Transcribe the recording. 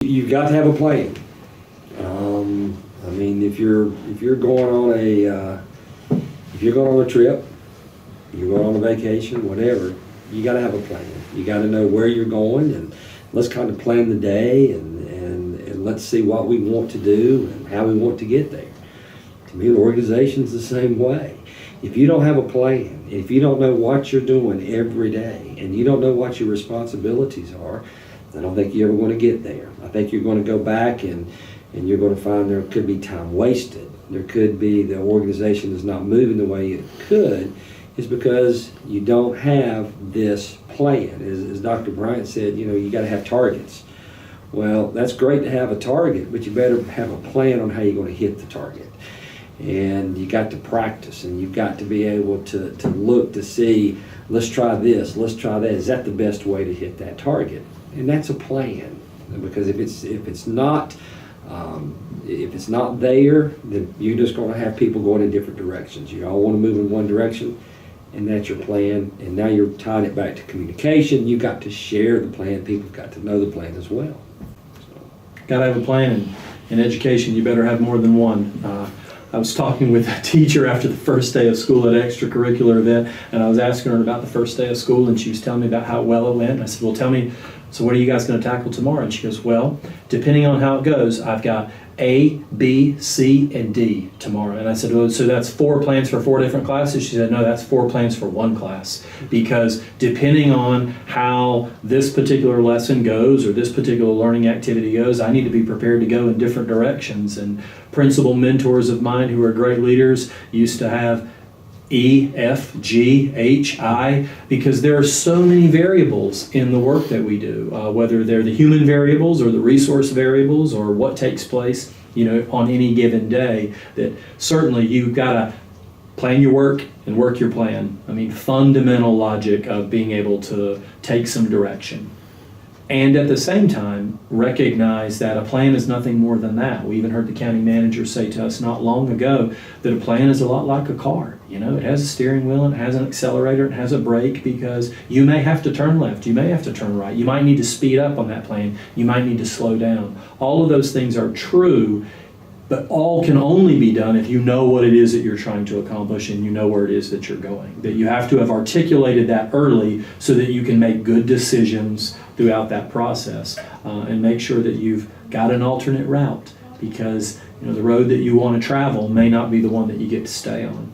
you've got to have a plan. I mean, if you're going on a trip, you're going on a vacation, whatever, you got to have a plan. You got to know where you're going, and let's kind of plan the day, and let's see what we want to do and how we want to get there. To me, the organization's the same way. If you don't have a plan, if you don't know what you're doing every day, and you don't know what your responsibilities are, I don't think you're ever going to get there. I think you're going to go back and you're going to find there could be time wasted. There could be the organization is not moving the way it could, is because you don't have this plan. As Dr. Bryant said, you got to have targets. Well, that's great to have a target, but you better have a plan on how you're going to hit the target. And you got to practice, and you've got to be able to look to see, let's try this, let's try that. Is that the best way to hit that target? And that's a plan, because if it's not there, then you're just going to have people going in different directions. You all want to move in one direction, and that's your plan. And now you're tying it back to communication. You've got to share the plan. People've got to know the plan as well. Got to have a plan, and in education, you better have more than one. I was talking with a teacher after the first day of school at an extracurricular event, and I was asking her about the first day of school, and she was telling me about how well it went. And I said, well, tell me, so what are you guys going to tackle tomorrow? And she goes, well, depending on how it goes, I've got A, B, C, and D tomorrow. And I said, well, so that's 4 plans for 4 different classes? She said, no, that's 4 plans for 1 class. Because depending on how this particular lesson goes or this particular learning activity goes, I need to be prepared to go in different directions. And principal mentors of mine who are great leaders used to have E, F, G, H, I, because there are so many variables in the work that we do, whether they're the human variables or the resource variables or what takes place, on any given day, that certainly you've got to plan your work and work your plan. I mean, fundamental logic of being able to take some direction. And at the same time, recognize that a plan is nothing more than that. We even heard the county manager say to us not long ago that a plan is a lot like a car. It has a steering wheel, and it has an accelerator, it has a brake, because you may have to turn left, you may have to turn right, you might need to speed up on that plan, you might need to slow down. All of those things are true, but all can only be done if you know what it is that you're trying to accomplish and you know where it is that you're going. That you have to have articulated that early so that you can make good decisions throughout that process, and make sure that you've got an alternate route, because the road that you want to travel may not be the one that you get to stay on.